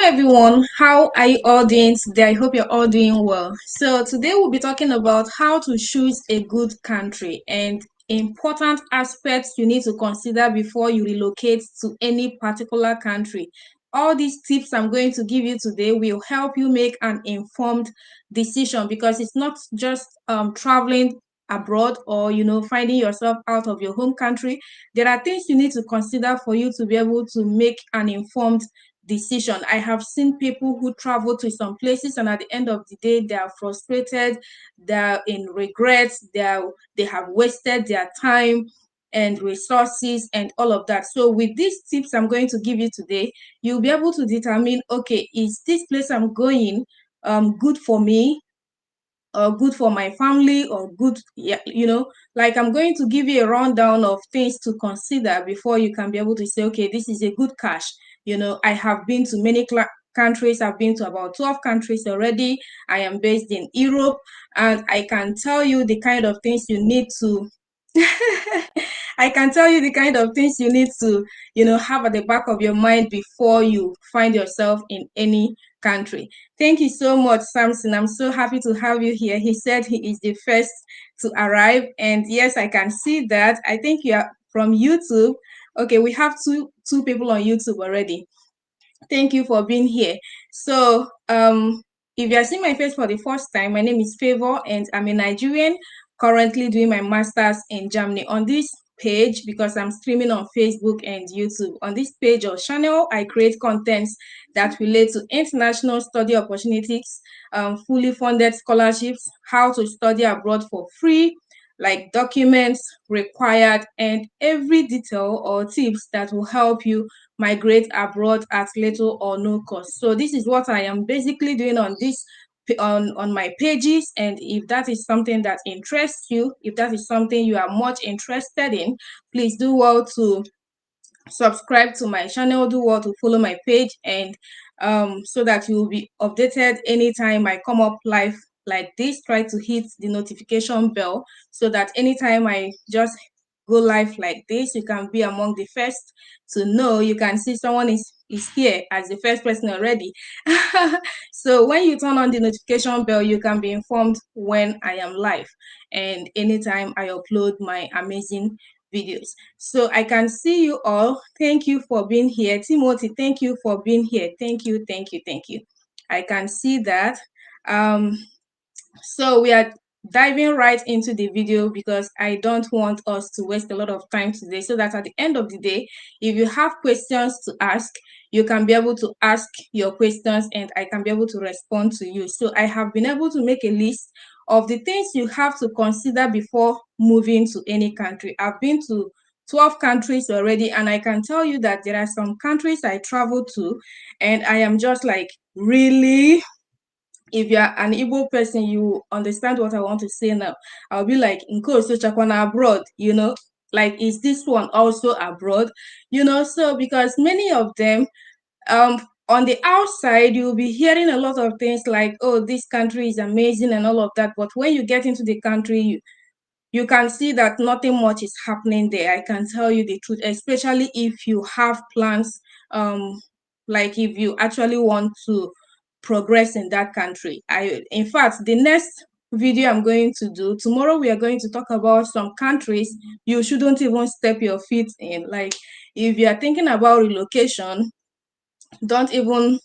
Hello everyone, how are you all doing today? I hope you're all doing well. So today we'll be talking about how to choose a good country and important aspects you need to consider before you relocate to any particular country. All these tips I'm going to give you today will help you make an informed decision, because it's not just traveling abroad or finding yourself out of your home country. There are things you need to consider for you to be able to make an informed decision. I have seen people who travel to some places, and at the end of the day they are frustrated, they're in regrets, they have wasted their time and resources and all of that. So with these tips I'm going to give you today, you'll be able to determine, okay, is this place I'm going good for me, or good for my family, or good, yeah, like I'm going to give you a rundown of things to consider before you can be able to say, okay, this is a good cash. I have been to many countries. I've been to about 12 countries already. I am based in Europe, and I can tell you the kind of things you need to I can tell you the kind of things you need to, have at the back of your mind before you find yourself in any country. Thank you so much, Samson. I'm so happy to have you here. He said he is the first to arrive. And yes, I can see that. I think you are from YouTube. Okay, we have two people on YouTube already. Thank you for being here. So, if you are seeing my face for the first time, my name is Favor, and I'm a Nigerian currently doing my master's in Germany. On this page, because I'm streaming on Facebook and YouTube, on this page or channel, I create contents that relate to international study opportunities, fully funded scholarships, how to study abroad for free, like documents required, and every detail or tips that will help you migrate abroad at little or no cost. So this is what I am basically doing on this on my pages. And if that is something that interests you, if that is something you are much interested in, please do well to subscribe to my channel, do well to follow my page, and so that you will be updated anytime I come up live like this. Try to hit the notification bell so that anytime I just go live like this, you can be among the first to know. You can see someone is here as the first person already. So when you turn on the notification bell, you can be informed when I am live and anytime I upload my amazing videos. So I can see you all. Thank you for being here. Timothy, thank you for being here. Thank you, thank you, thank you. I can see that. So we are diving right into the video, because I don't want us to waste a lot of time today, so that at the end of the day, if you have questions to ask, you can be able to ask your questions and I can be able to respond to you. So I have been able to make a list of the things you have to consider before moving to any country. I've been to 12 countries already, and I can tell you that there are some countries I traveled to and I am just like, really? If you're an Igbo person, you understand what I want to say now. I'll be like, Nko so chakwana abroad, like, is this one also abroad? So because many of them, on the outside, you'll be hearing a lot of things like, oh, this country is amazing and all of that. But when you get into the country, you can see that nothing much is happening there. I can tell you the truth, especially if you have plans, like if you actually want to progress in that country. In fact, the next video I'm going to do tomorrow, we are going to talk about some countries you shouldn't even step your feet in. Like, if you are thinking about relocation, don't even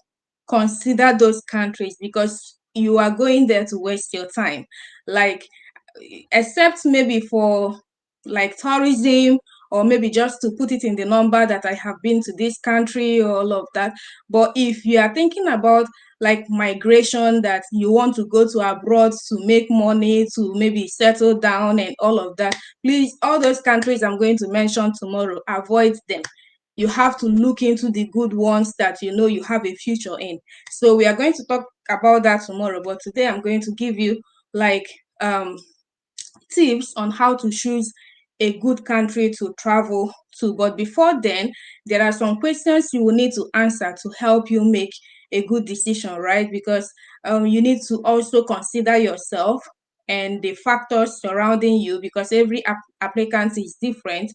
consider those countries, because you are going there to waste your time. Like, except maybe for like tourism, or maybe just to put it in the number that I have been to this country or all of that. But if you are thinking about like migration, that you want to go to abroad to make money, to maybe settle down and all of that, please, all those countries I'm going to mention tomorrow, avoid them. You have to look into the good ones that you have a future in. So we are going to talk about that tomorrow, but today I'm going to give you like tips on how to choose a good country to travel to. But before then, there are some questions you will need to answer to help you make a good decision, right? Because you need to also consider yourself and the factors surrounding you, because every applicant is different.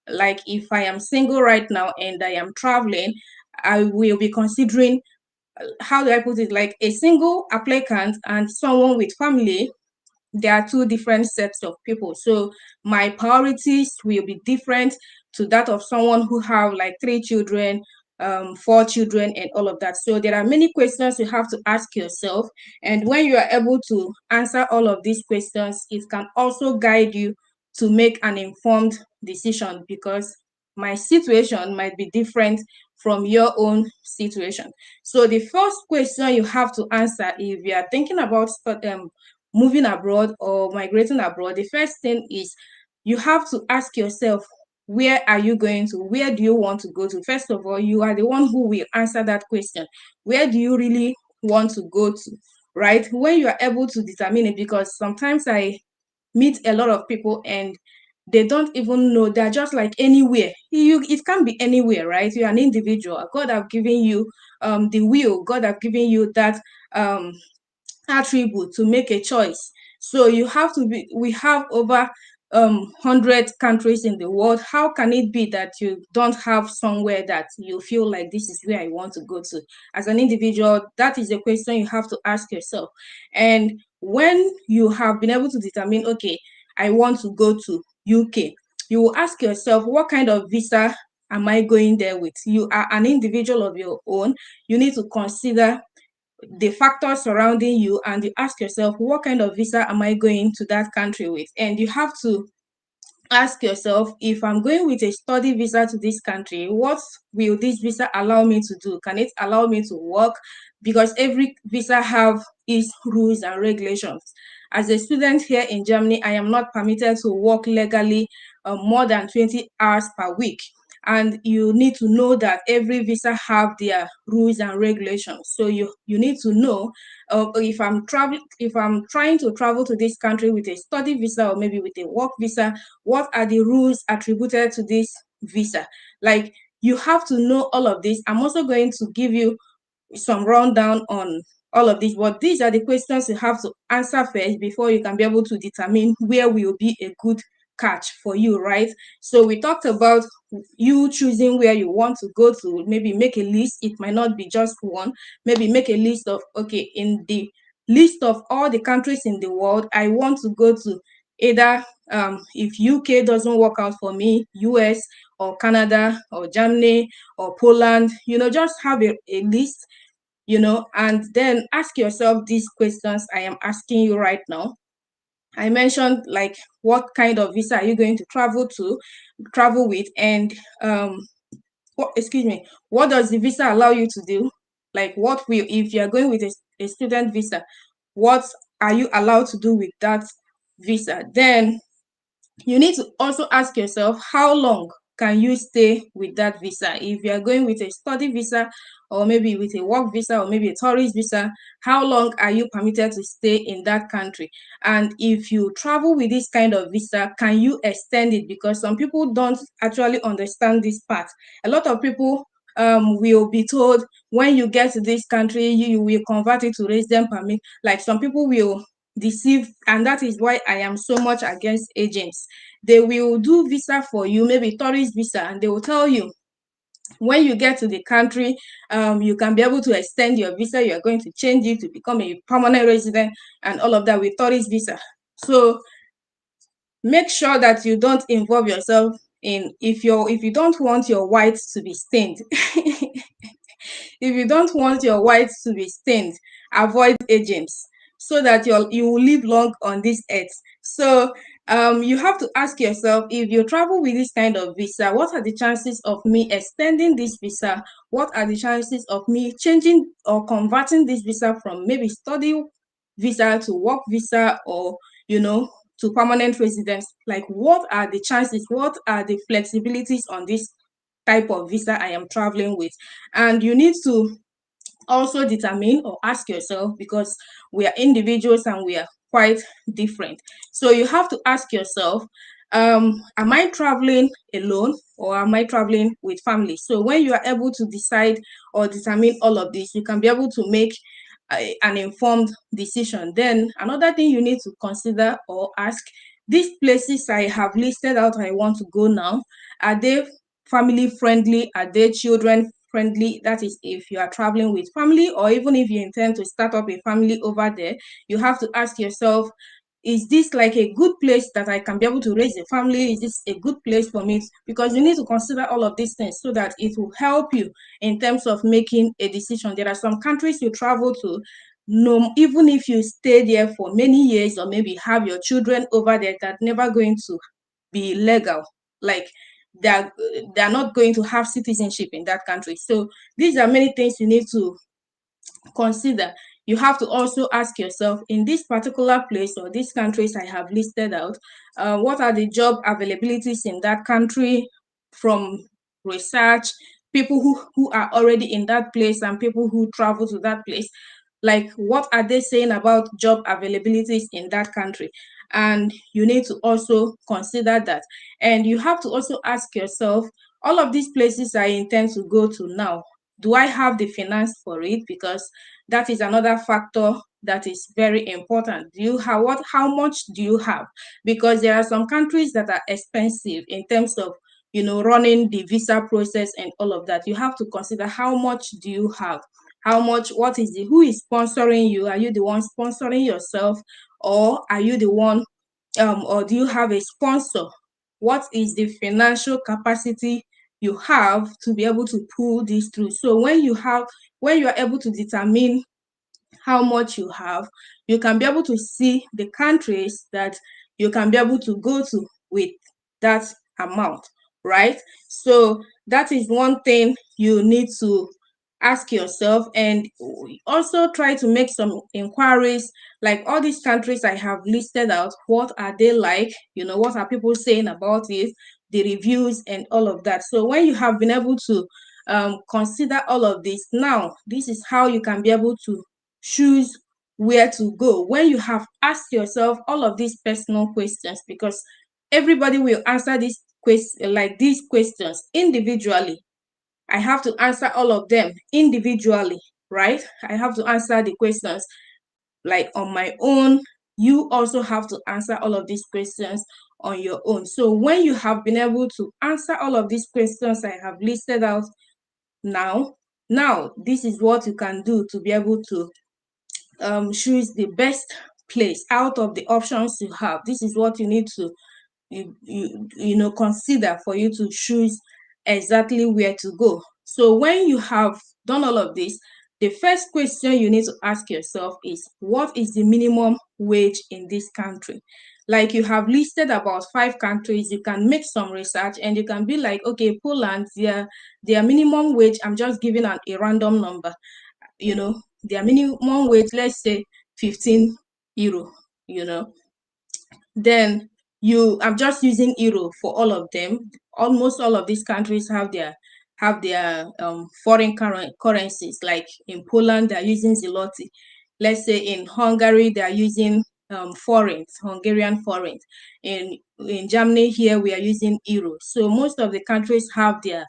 Like, if I am single right now and I am traveling, I will be considering how do I put it? Like a single applicant and someone with family, there are two different sets of people. So my priorities will be different to that of someone who have like 3 children, 4 children, and all of that. So there are many questions you have to ask yourself. And when you are able to answer all of these questions, it can also guide you to make an informed decision, because my situation might be different from your own situation. So the first question you have to answer if you are thinking about moving abroad or migrating abroad, the first thing is you have to ask yourself, where are you going to? Where do you want to go to? First of all, you are the one who will answer that question. Where do you really want to go to? Right? When you are able to determine it, because sometimes I meet a lot of people and they don't even know, they're just like anywhere. It can be anywhere, right? You're an individual. God have given you the will, God have given you that attribute to make a choice. So you have to be, we have over 100 countries in the world. How can it be that you don't have somewhere that you feel like this is where I want to go to? As an individual, that is a question you have to ask yourself. And when you have been able to determine, okay, I want to go to UK, you will ask yourself, what kind of visa am I going there with? You are an individual of your own. You need to consider the factors surrounding you, and you ask yourself, what kind of visa am I going to that country with? And you have to ask yourself, if I'm going with a study visa to this country, what will this visa allow me to do? Can it allow me to work? Because every visa have its rules and regulations. As a student here in Germany, I am not permitted to work legally more than 20 hours per week. And you need to know that every visa have their rules and regulations. So you need to know, if I'm trying to travel to this country with a study visa or maybe with a work visa, what are the rules attributed to this visa? Like, you have to know all of this. I'm also going to give you some rundown on all of this, but these are the questions you have to answer first before you can be able to determine where will be a good catch for you, right? So we talked about you choosing where you want to go to. Maybe make a list. It might not be just one. Maybe make a list of, okay, in the list of all the countries in the world, I want to go to either, if UK doesn't work out for me, US or Canada or Germany or Poland. Just have a list, and then ask yourself these questions I am asking you right now. I mentioned, like, what kind of visa are you going to travel with, and what does the visa allow you to do? Like, if you are going with a student visa, what are you allowed to do with that visa? Then you need to also ask yourself, how long can you stay with that visa? If you are going with a study visa, or maybe with a work visa, or maybe a tourist visa, how long are you permitted to stay in that country? And if you travel with this kind of visa, can you extend it? Because some people don't actually understand this part. A lot of people will be told, when you get to this country, you will convert it to resident permit. Like, some people will deceive, and that is why I am so much against agents. They will do visa for you, maybe tourist visa, and they will tell you, when you get to the country, you can be able to extend your visa. You are going to change it to become a permanent resident and all of that with tourist visa. So make sure that you don't involve yourself in, if you don't want your white to be stained. If you don't want your white to be stained, avoid agents, so that you will live long on this earth. So you have to ask yourself, if you travel with this kind of visa, what are the chances of me extending this visa? What are the chances of me changing or converting this visa from maybe study visa to work visa, or to permanent residence? Like, what are the chances? What are the flexibilities on this type of visa I am traveling with? And you need to also determine or ask yourself, because we are individuals and we are quite different. So you have to ask yourself, am I traveling alone or am I traveling with family? So when you are able to decide or determine all of this, you can be able to make an informed decision. Then another thing you need to consider or ask, these places I have listed out I want to go now, are they family friendly? Are they children friendly. That is, if you are traveling with family, or even if you intend to start up a family over there, you have to ask yourself, is this like a good place that I can be able to raise a family? Is this a good place for me? Because you need to consider all of these things so that it will help you in terms of making a decision. There are some countries you travel to, no, even if you stay there for many years, or maybe have your children over there, that never going to be legal. Like, they're they're not going to have citizenship in that country. So these are many things you need to consider. You have to also ask yourself, in this particular place or these countries I have listed out, what are the job availabilities in that country, from research, people who are already in that place and people who travel to that place. Like, what are they saying about job availabilities in that country? And you need to also consider that. And you have to also ask yourself, all of these places I intend to go to now, do I have the finance for it? Because that is another factor that is very important. Do you have what? How much do you have? Because there are some countries that are expensive in terms of, running the visa process and all of that. You have to consider, how much do you have? How much? What is the? Who is sponsoring you? Are you the one sponsoring yourself, or are you the one? Or do you have a sponsor? What is the financial capacity you have to be able to pull this through? So when you are able to determine how much you have, you can be able to see the countries that you can be able to go to with that amount, right? So that is one thing you need to ask yourself. And also try to make some inquiries, like all these countries I have listed out, what are they like? What are people saying about it, the reviews and all of that. So when you have been able to consider all of this, now this is how you can be able to choose where to go. When you have asked yourself all of these personal questions, because everybody will answer these questions individually. I have to answer all of them individually, right? I have to answer the questions like on my own. You also have to answer all of these questions on your own. So when you have been able to answer all of these questions I have listed out now, this is what you can do to be able to choose the best place out of the options you have. This is what you need to consider for you to choose exactly where to go. So when you have done all of this, the first question you need to ask yourself is, what is the minimum wage in this country? Like, you have listed about 5 countries, you can make some research and you can be like, okay, Poland, their minimum wage, I'm just giving a random number, their minimum wage, let's say 15 euro, you know then I'm just using euro for all of them. Almost all of these countries have their foreign currencies. Like in Poland, they're using zloty. Let's say in Hungary, they're using Hungarian forints. In Germany, here we are using euro. So most of the countries have their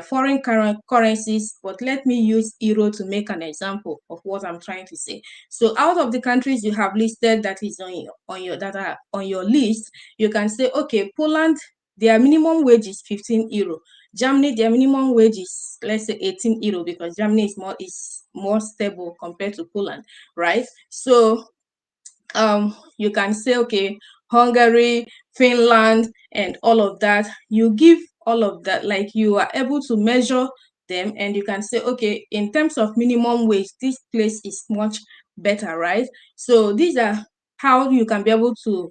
foreign currencies, but let me use euro to make an example of what I'm trying to say. So out of the countries you have listed that is that are on your list, you can say, okay, Poland, their minimum wage is 15 euro. Germany, their minimum wage is, let's say, 18 euro, because Germany is more stable compared to Poland, right? So you can say, okay, Hungary, Finland, and all of that. You give all of that, like you are able to measure them, and you can say, okay, in terms of minimum wage, this place is much better, right? So these are how you can be able to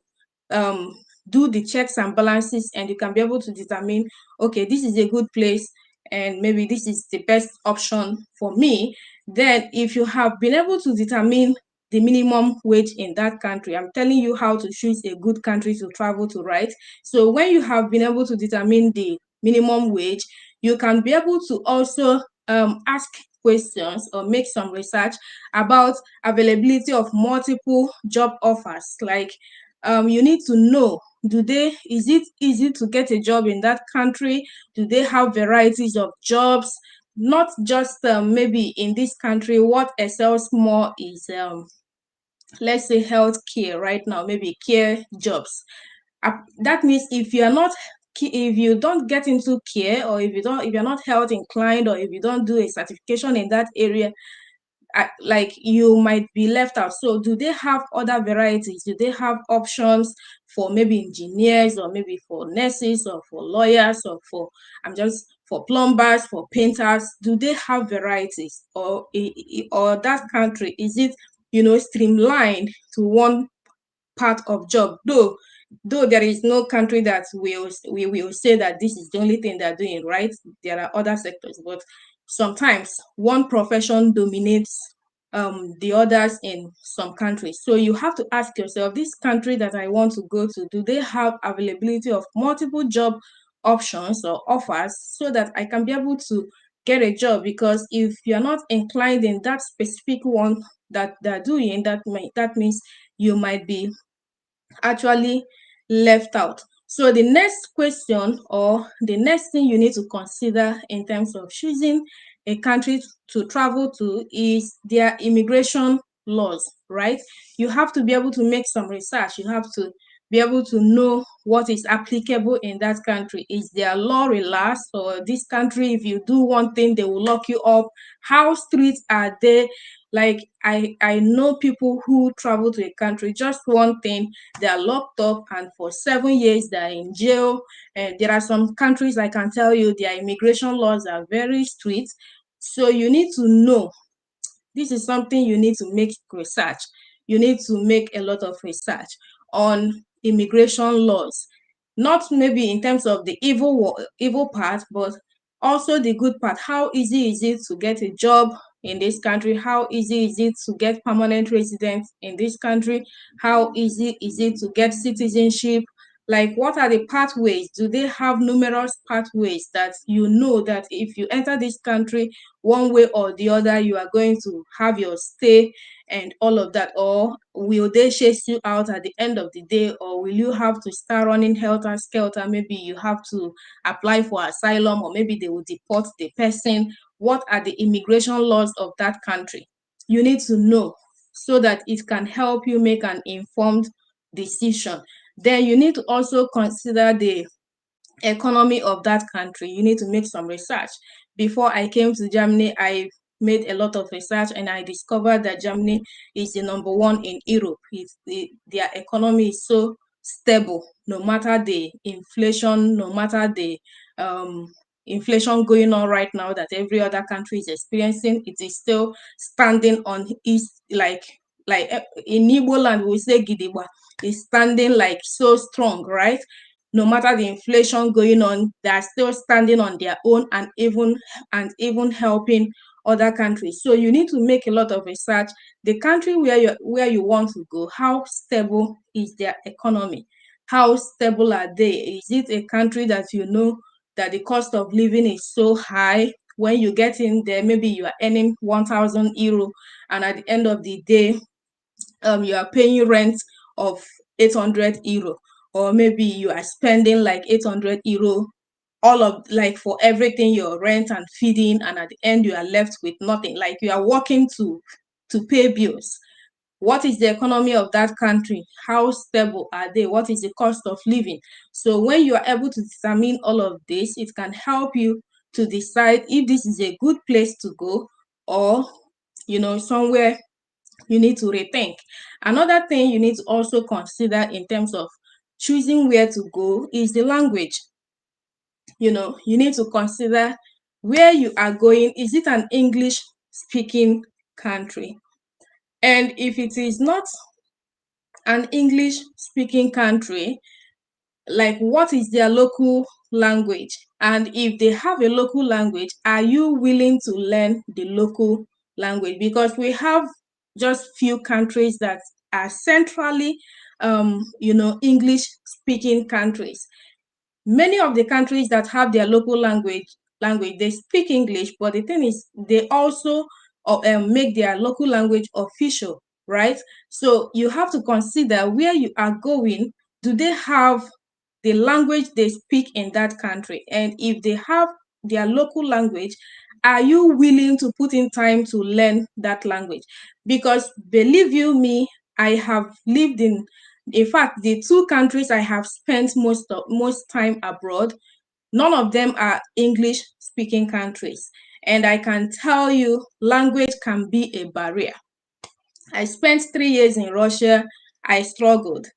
um do the checks and balances, and you can be able to determine, okay, this is a good place and maybe this is the best option for me. Then if you have been able to determine the minimum wage in that country, I'm telling you how to choose a good country to travel to, right? So when you have been able to determine the minimum wage, you can be able to also ask questions or make some research about availability of multiple job offers. Like, you need to know, is it easy to get a job in that country? Do they have varieties of jobs? Not just maybe in this country, what excels more is let's say healthcare right now, maybe care jobs. That means if you are not if you don't get into care, or if you're not health inclined, or if you don't do a certification in that area, like you might be left out. So do they have other varieties? Do they have options for maybe engineers, or maybe for nurses, or for lawyers, or for plumbers, for painters? Do they have varieties, or that country, is it streamlined to one part of job? Though there is no country that we will say that this is the only thing they're doing, right? There are other sectors, but sometimes one profession dominates the others in some countries. So you have to ask yourself, this country that I want to go to, do they have availability of multiple job options or offers, so that I can be able to get a job? Because if you're not inclined in that specific one that they're doing, that means you might be actually left out. So the next question, or the next thing you need to consider in terms of choosing a country to travel to, is their immigration laws, right? You have to be able to make some research. You have to be able to know what is applicable in that country. Is their law relaxed, or this country, if you do one thing, they will lock you up? How strict are they? Like, I know people who travel to a country, just one thing, they are locked up, and for 7 years they are in jail. And there are some countries, I can tell you, their immigration laws are very strict. So you need to know. This is something you need to make research. You need to make a lot of research on immigration laws, not maybe in terms of the evil part, but also the good part. How easy is it to get a job in this country? How easy is it to get permanent residence in this country? How easy is it to get citizenship? Like, what are the pathways? Do they have numerous pathways that that if you enter this country, one way or the other, you are going to have your stay and all of that? Or will they chase you out at the end of the day? Or will you have to start running helter skelter? Maybe you have to apply for asylum, or maybe they will deport the person. What are the immigration laws of that country? You need to know, so that it can help you make an informed decision. Then you need to also consider the economy of that country. You need to make some research. Before I came to Germany, I made a lot of research, and I discovered that Germany is the number one in Europe. Their economy is so stable, no matter the inflation, no matter the um, inflation going on right now that every other country is experiencing. It is still standing on its, in Igbo land we say gidigba, is standing like so strong, right? No matter the inflation going on, they are still standing on their own, and even helping other countries. So you need to make a lot of research. The country where you want to go, how stable is their economy? How stable are they? Is it a country that that the cost of living is so high? When you get in there, maybe you are earning 1,000 euro, and at the end of the day, you are paying rent of 800 euro, or maybe you are spending like 800 euro, all of, like, for everything, your rent and feeding, and at the end you are left with nothing. Like, you are working to pay bills. What is the economy of that country? How stable are they? What is the cost of living? So when you are able to determine all of this, it can help you to decide if this is a good place to go, or somewhere you need to rethink. Another thing you need to also consider in terms of choosing where to go is the language. You need to consider where you are going. Is it an English speaking country? And if it is not an English speaking country, like, what is their local language? And if they have a local language, are you willing to learn the local language? Because we have just few countries that are centrally English speaking countries. Many of the countries that have their local language, they speak English, but the thing is, they also make their local language official, right? So you have to consider where you are going. Do they have the language they speak in that country? And if they have their local language, are you willing to put in time to learn that language? Because believe you me, I have lived in In fact, the two countries I have spent most time abroad, none of them are English speaking countries. And I can tell you, language can be a barrier. I spent 3 years in Russia. I struggled.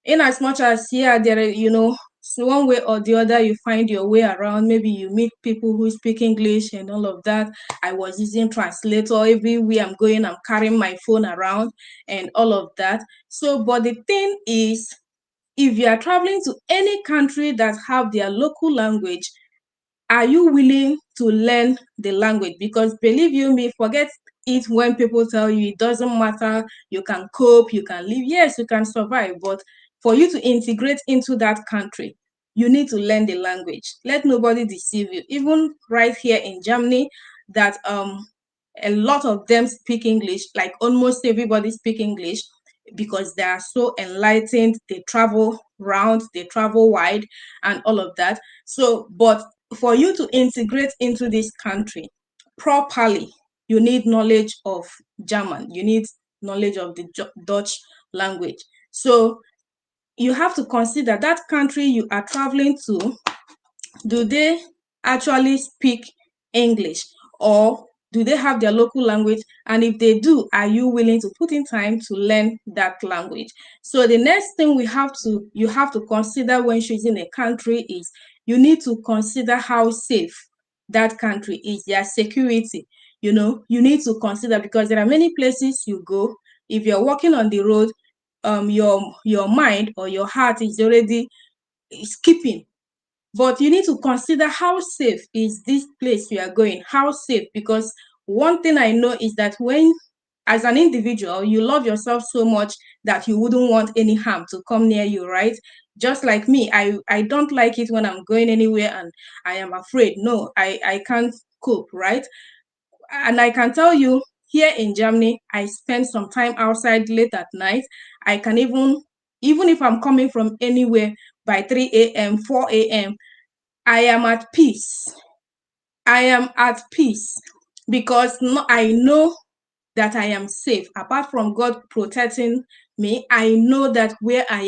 In as much as, yeah, there are, so one way or the other, you find your way around. Maybe you meet people who speak English and all of that. I was using translator everywhere I'm going. I'm carrying my phone around and all of that. So, but the thing is, if you are traveling to any country that have their local language, are you willing to learn the language? Because believe you me, forget it when people tell you it doesn't matter, you can cope, you can live. Yes, you can survive, but for you to integrate into that country, you need to learn the language. Let nobody deceive you. Even right here in Germany, that a lot of them speak English, like almost everybody speak English, because they are so enlightened, they travel round, they travel wide and all of that. So, but for you to integrate into this country properly, you need knowledge of German, you need knowledge of the Dutch language. So you have to consider that country you are traveling to, do they actually speak English, or do they have their local language? And if they do, are you willing to put in time to learn that language? So the next thing you have to consider when choosing a country is you need to consider how safe that country is, their security. You need to consider, because there are many places you go, if you're walking on the road, your mind or your heart is already skipping. But you need to consider how safe is this place you are going, how safe, because one thing I know is that when, as an individual, you love yourself so much that you wouldn't want any harm to come near you, right? Just like me, I don't like it when I'm going anywhere and I am afraid. No, I can't cope, right? And I can tell you, here in Germany, I spend some time outside late at night. I can even if I'm coming from anywhere by 3 a.m., 4 a.m., I am at peace. I am at peace because I know that I am safe. Apart from God protecting me, I know that where I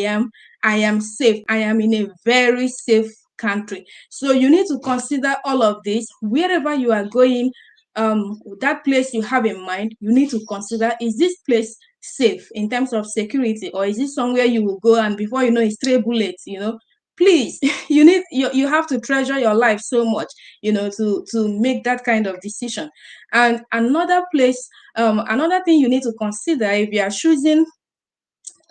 am safe. I am in a very safe country. So you need to consider all of this. Wherever you are going, that place you have in mind, you need to consider, is this place safe in terms of security, or is this somewhere you will go and before you know it's stray bullets? Please, you have to treasure your life so much, to make that kind of decision. And another thing you need to consider if you are choosing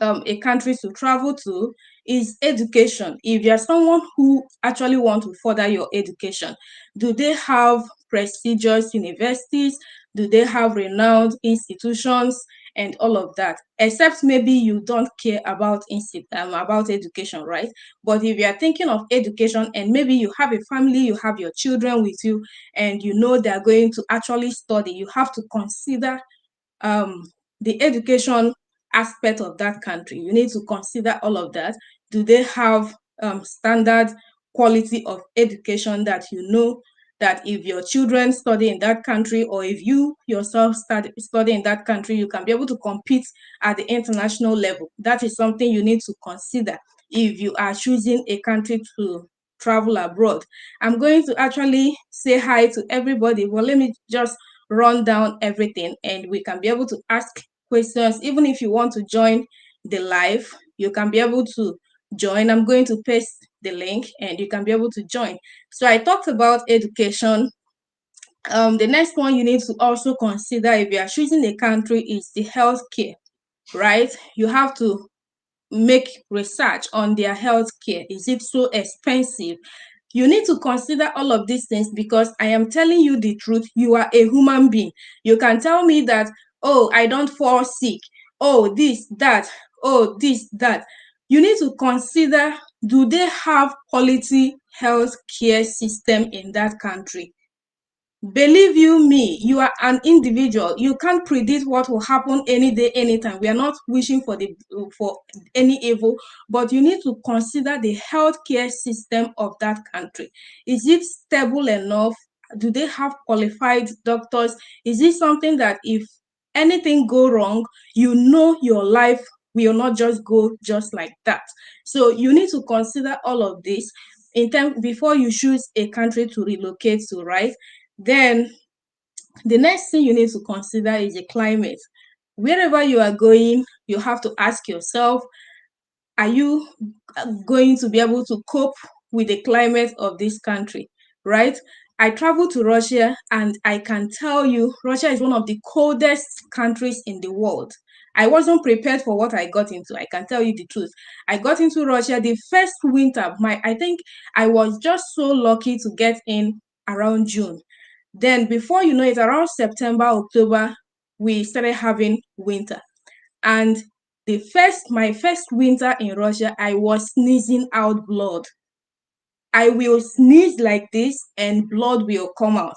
a country to travel to is education. If you're someone who actually want to further your education, do they have prestigious universities? Do they have renowned institutions and all of that? Except maybe you don't care about education, right? But if you are thinking of education and maybe you have a family, you have your children with you, and you know they're going to actually study, you have to consider um, the education aspect of that country. You need to consider all of that. Do they have standard quality of education that you know that if your children study in that country, or if you yourself study in that country, you can be able to compete at the international level? That is something you need to consider if you are choosing a country to travel abroad. I'm going to actually say hi to everybody, but let me just run down everything and we can be able to ask questions. Even if you want to join the live, you can be able to join. I'm going to paste the link and you can be able to join. So I talked about education. The next one you need to also consider if you are choosing a country is the healthcare, right? You have to make research on their healthcare. Is it so expensive? You need to consider all of these things, because I am telling you the truth. You are a human being. You can tell me that, oh, I don't fall sick. Oh, this, that. Oh, this, that. You need to consider, do they have quality health care system in that country? Believe you me, you are an individual. You can't predict what will happen any day, anytime. We are not wishing for any evil, but you need to consider the healthcare system of that country. Is it stable enough? Do they have qualified doctors? Is it something that if anything go wrong, you know your life will not just go just like that. So you need to consider all of this in term before you choose a country to relocate to, right? Then the next thing you need to consider is the climate. Wherever you are going, you have to ask yourself, are you going to be able to cope with the climate of this country, right? I traveled to Russia, and I can tell you, Russia is one of the coldest countries in the world. I wasn't prepared for what I got into. I can tell you the truth. I got into Russia the first winter. I think I was just so lucky to get in around June. Then before you know it, around September, October, we started having winter. And my first winter in Russia, I was sneezing out blood. I will sneeze like this and blood will come out.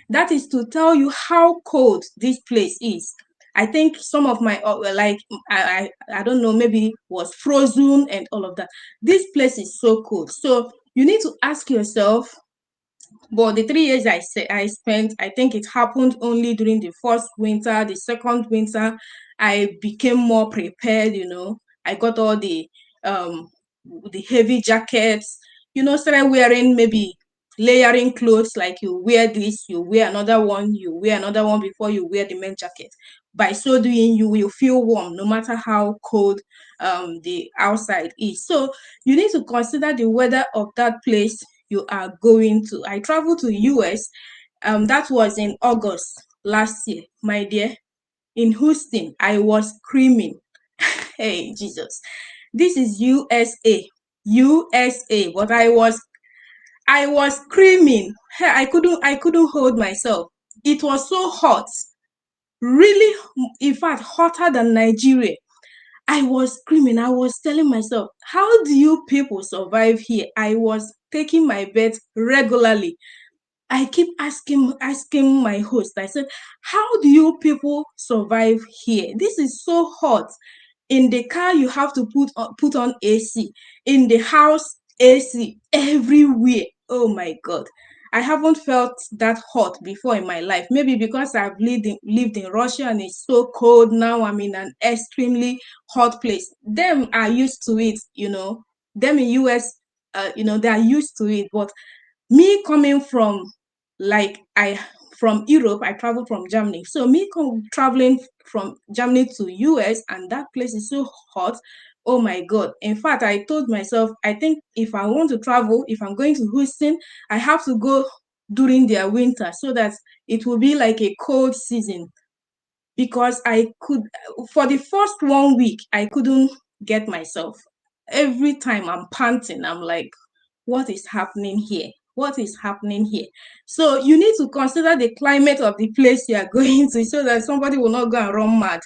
That is to tell you how cold this place is. I think some of my like I don't know, maybe was frozen and all of that. This place is so cold. So you need to ask yourself, but the 3 years I spent, I think it happened only during the first winter. The second winter, I became more prepared. I got all the heavy jackets. Started wearing, maybe layering clothes, like you wear this, you wear another one, you wear another one before you wear the main jacket. By so doing, you will feel warm no matter how cold the outside is. So you need to consider the weather of that place you are going to. I traveled to US. That was in August last year, my dear. In Houston, I was screaming. Hey, Jesus. This is USA. USA. But I was screaming. Hey, I couldn't hold myself. It was so hot. Really, in fact, hotter than Nigeria. I was screaming. I was telling myself, how do you people survive here? I was taking my bed regularly. I keep asking my host. I said, how do you people survive here? This is so hot. In the car, you have to put on AC. In the house, AC everywhere. Oh my God. I haven't felt that hot before in my life. Maybe because I've lived in Russia and it's so cold. Now I'm in an extremely hot place. Them are used to it. Them in US, they are used to it. But me coming from, like, I from Europe, I traveled from Germany. So me traveling from Germany to US, and that place is so hot. Oh my God. In fact, I told myself, I think if I want to travel, if I'm going to Houston, I have to go during their winter so that it will be like a cold season. Because for the first 1 week, I couldn't get myself. Every time I'm panting, I'm like, what is happening here? What is happening here? So you need to consider the climate of the place you are going to, so that somebody will not go and run mad.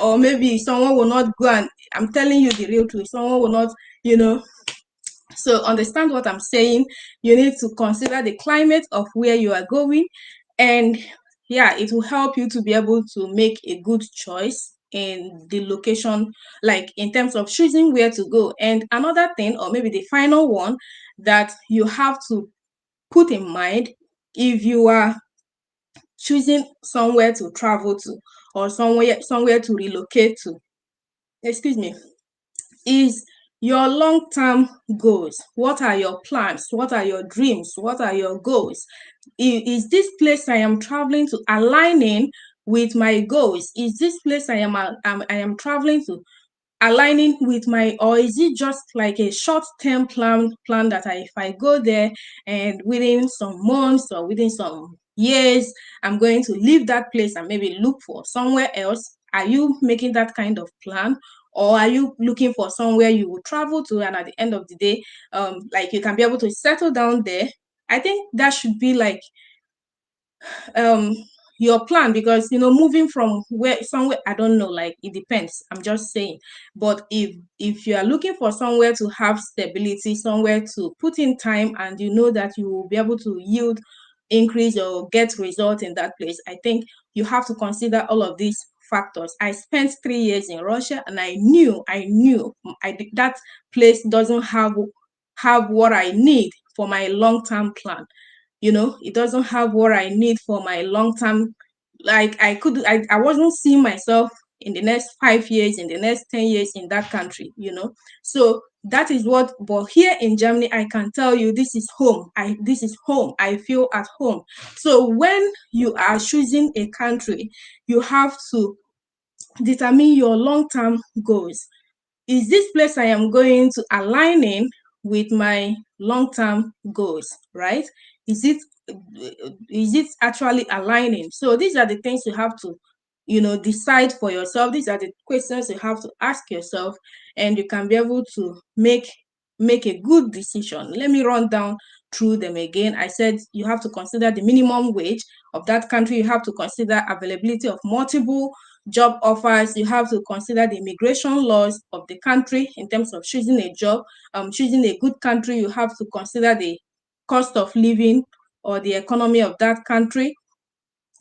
Or maybe someone will not go and, I'm telling you the real truth, someone will not, you know. So understand what I'm saying. You need to consider the climate of where you are going. And yeah, it will help you to be able to make a good choice in the location, like in terms of choosing where to go. And another thing, or maybe the final one, that you have to put in mind, if you are choosing somewhere to travel to, or somewhere to relocate to, excuse me, is your long-term goals. What are your plans? What are your dreams? What are your goals? Is this place I am traveling to aligning with my goals? Is this place I am traveling to aligning with my, or is it just like a short-term plan that if I go there and within some months or within some years, I'm going to leave that place and maybe look for somewhere else? Are you making that kind of plan? Or are you looking for somewhere you will travel to, and at the end of the day, like, you can be able to settle down there? I think that should be like um your plan, because moving from where somewhere, I don't know, like, it depends, I'm just saying. But if you are looking for somewhere to have stability, somewhere to put in time, and you know that you will be able to yield increase or get result in that place, I think you have to consider all of these factors. I spent 3 years in Russia, and I knew that place doesn't have what I need for my long-term plan. It doesn't have what I need for my long term. Like, I wasn't seeing myself in the next 5 years, in the next 10 years in that country, So that is what, but here in Germany, I can tell you this is home. This is home. I feel at home. So when you are choosing a country, you have to determine your long-term goals. Is this place I am going to aligning with my long-term goals, right? Is it actually aligning? So these are the things you have to, decide for yourself. These are the questions you have to ask yourself, and you can be able to make a good decision. Let me run down through them again. I said you have to consider the minimum wage of that country. You have to consider availability of multiple job offers. You have to consider the immigration laws of the country in terms of choosing a job. Choosing a good country, you have to consider the cost of living or the economy of that country.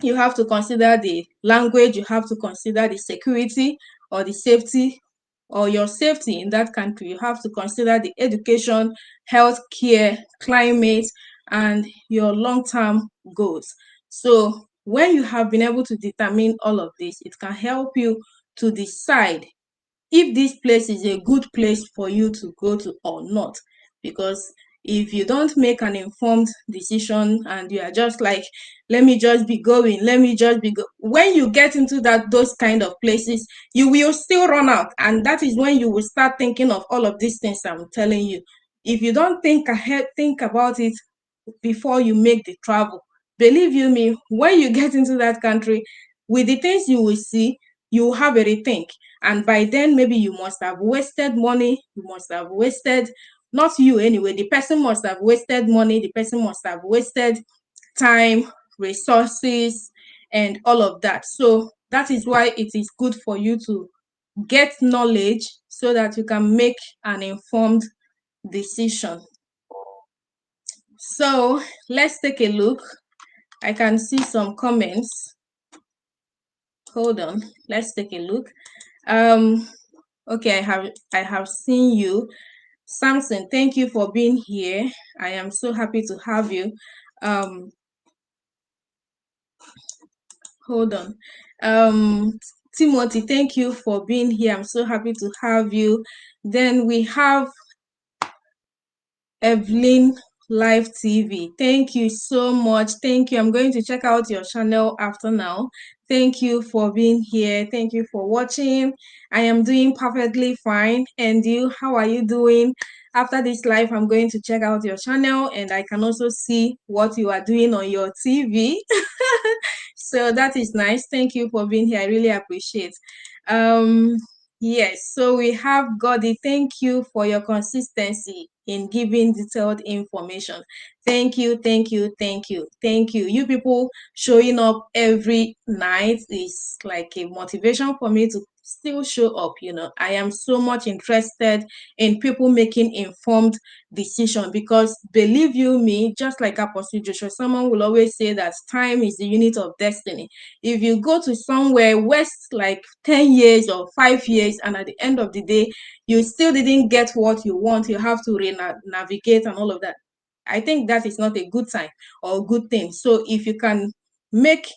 You have to consider the language. You have to consider the security or the safety or your safety in that country. You have to consider the education, health care, climate, and your long-term goals. So when you have been able to determine all of this, it can help you to decide if this place is a good place for you to go to or not. Because if you don't make an informed decision and you are just like, let me just be going, when you get into those kind of places, you will still run out. And that is when you will start thinking of all of these things I'm telling you. If you don't think ahead, think about it before you make the travel. Believe you me, when you get into that country, with the things you will see, you will have a rethink. And by then, maybe you must have wasted money. You must have wasted, not you anyway, the person must have wasted money. The person must have wasted time, resources, and all of that. So that is why it is good for you to get knowledge so that you can make an informed decision. So let's take a look. I can see some comments. Hold on, let's take a look. Okay, I have seen you. Samson, thank you for being here. I am so happy to have you. Hold on. Timothy, thank you for being here. I'm so happy to have you. Then we have Evelyn Live TV. Thank you so much. Thank you. I'm going to check out your channel after now. Thank you for being here. Thank you for watching. I am doing perfectly fine. And you, how are you doing? After this live, I'm going to check out your channel and I can also see what you are doing on your TV. So that is nice. Thank you for being here. I really appreciate. Yes, so we have Godi. Thank you for your consistency in giving detailed information. Thank you, thank you, thank you, thank you. You people showing up every night is like a motivation for me to still show up. I am so much interested in people making informed decision, because believe you me, just like Apostle Joshua, someone will always say that time is the unit of destiny. If you go to somewhere waste like 10 years or 5 years, and at the end of the day you still didn't get what you want, you have to navigate and all of that, I think that is not a good sign or a good thing. So if you can make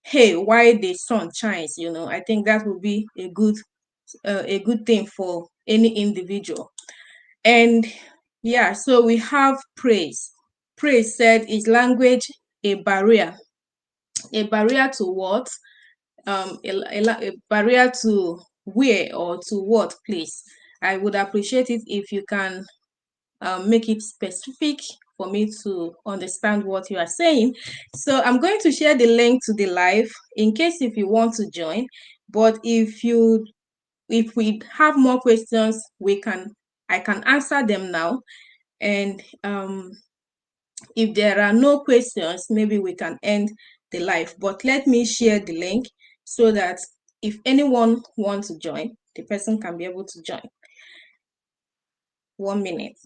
hay while the sun shines, I think that would be a good thing for any individual. And yeah, so we have praise. Praise said, is language a barrier? A barrier to what? A barrier to where or to what, please? I would appreciate it if you can make it specific for me to understand what you are saying. So I'm going to share the link to the live in case if you want to join. But if we have more questions, I can answer them now. And if there are no questions, maybe we can end the live. But let me share the link so that if anyone wants to join, the person can be able to join. 1 minute.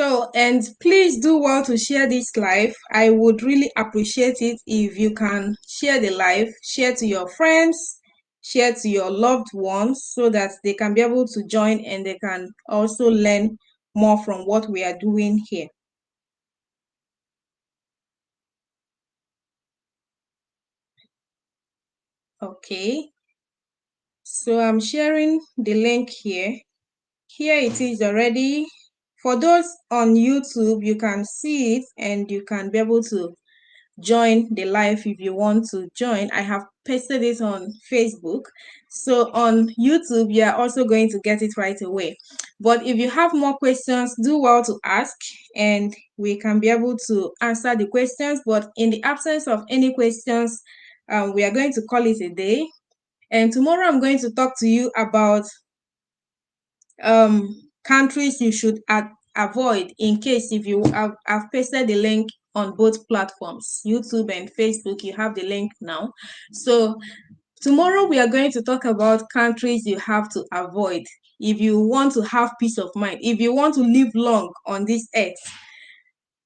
So, and please do well to share this live. I would really appreciate it if you can share the live, share to your friends, share to your loved ones so that they can be able to join and they can also learn more from what we are doing here. Okay, so I'm sharing the link here. Here it is already. For those on YouTube, you can see it and you can be able to join the live if you want to join. I have pasted it on Facebook. So on YouTube, you are also going to get it right away. But if you have more questions, do well to ask and we can be able to answer the questions. But in the absence of any questions, we are going to call it a day. And tomorrow I'm going to talk to you about countries you should avoid in case if you have pasted the link on both platforms, YouTube and Facebook. You have the link now. So tomorrow we are going to talk about countries you have to avoid if you want to have peace of mind, if you want to live long on this earth.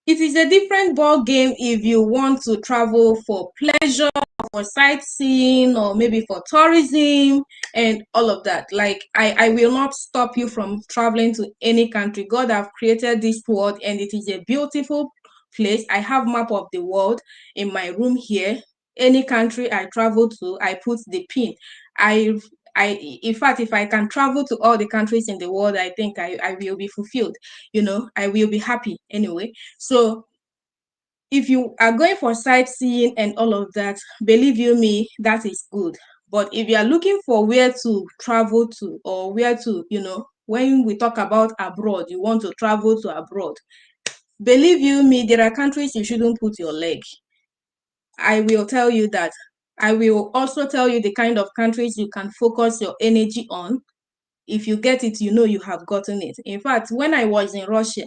It is a different ball game if you want to travel for pleasure, for sightseeing, or maybe for tourism and all of that. Like I will not stop you from traveling to any country. God have created this world and it is a beautiful place. I have map of the world in my room here. Any country I travel to, I put the pin. In fact, if I can travel to all the countries in the world, I think I will be fulfilled. I will be happy anyway. So if you are going for sightseeing and all of that, believe you me, that is good. But if you are looking for where to travel to or where to, when we talk about abroad, you want to travel to abroad, believe you me, there are countries you shouldn't put your leg. I will tell you that. I will also tell you the kind of countries you can focus your energy on. If you get it, you know you have gotten it. In fact, when I was in Russia,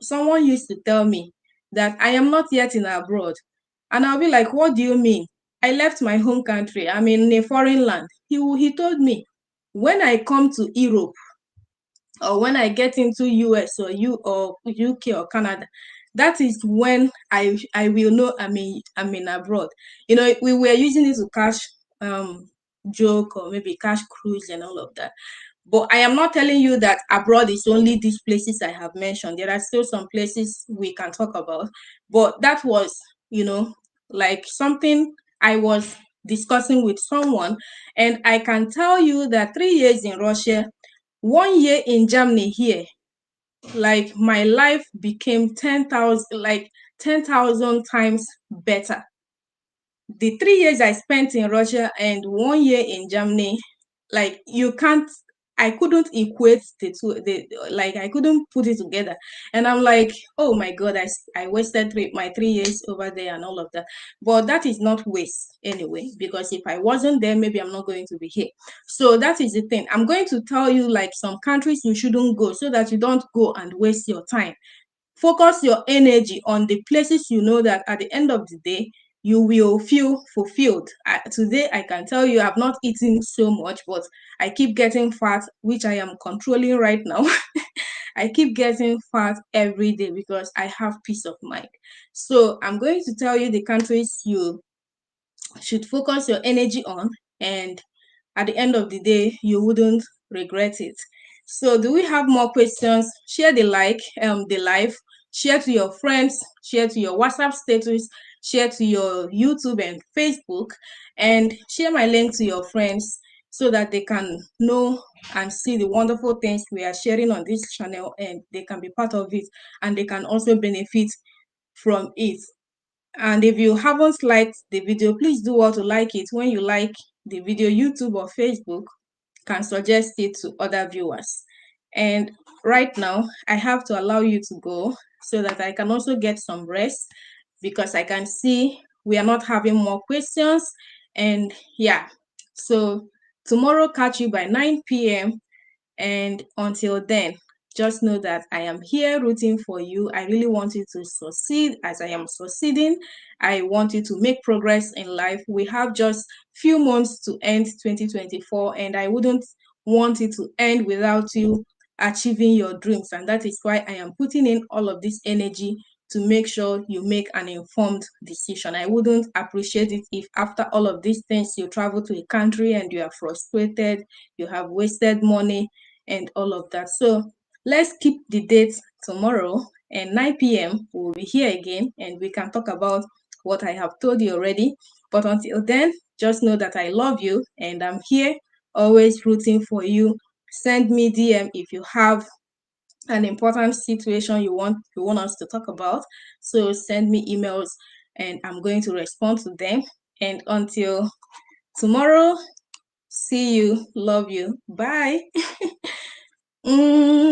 someone used to tell me that I am not yet in abroad. And I'll be like, what do you mean? I left my home country. I'm in a foreign land. He told me, when I come to Europe or when I get into US or UK or Canada, that is when I will know I'm in abroad. We were using it to cash joke or maybe cash cruise and all of that. But I am not telling you that abroad is only these places I have mentioned. There are still some places we can talk about. But that was, like something I was discussing with someone. And I can tell you that 3 years in Russia, 1 year in Germany here, like my life became 10,000 times better. The 3 years I spent in Russia and 1 year in Germany, like I couldn't equate the two, like I couldn't put it together. And I'm like, oh my God, I wasted my 3 years over there and all of that. But that is not waste anyway, because if I wasn't there, maybe I'm not going to be here. So that is the thing. I'm going to tell you like some countries you shouldn't go so that you don't go and waste your time. Focus your energy on the places you know that at the end of the day, you will feel fulfilled. Today, I can tell you I've not eaten so much, but I keep getting fat, which I am controlling right now. I keep getting fat every day because I have peace of mind. So I'm going to tell you the countries you should focus your energy on, and at the end of the day, you wouldn't regret it. So do we have more questions? Share the live, share to your friends, share to your WhatsApp status, share to your YouTube and Facebook, and share my link to your friends so that they can know and see the wonderful things we are sharing on this channel and they can be part of it and they can also benefit from it. And if you haven't liked the video, please do well to like it. When you like the video, YouTube or Facebook can suggest it to other viewers. And right now, I have to allow you to go so that I can also get some rest because I can see we are not having more questions. And yeah, so tomorrow, catch you by 9 p.m. And until then, just know that I am here rooting for you. I really want you to succeed as I am succeeding. I want you to make progress in life. We have just few months to end 2024, and I wouldn't want it to end without you achieving your dreams. And that is why I am putting in all of this energy to make sure you make an informed decision. I wouldn't appreciate it if after all of these things you travel to a country and you are frustrated, you have wasted money and all of that. So let's keep the date tomorrow, and 9 p.m. we'll be here again and we can talk about what I have told you already. But until then, just know that I love you and I'm here always rooting for you. Send me DM if you have an important situation you want us to talk about. So send me emails and I'm going to respond to them. And until tomorrow, see you, love you, bye.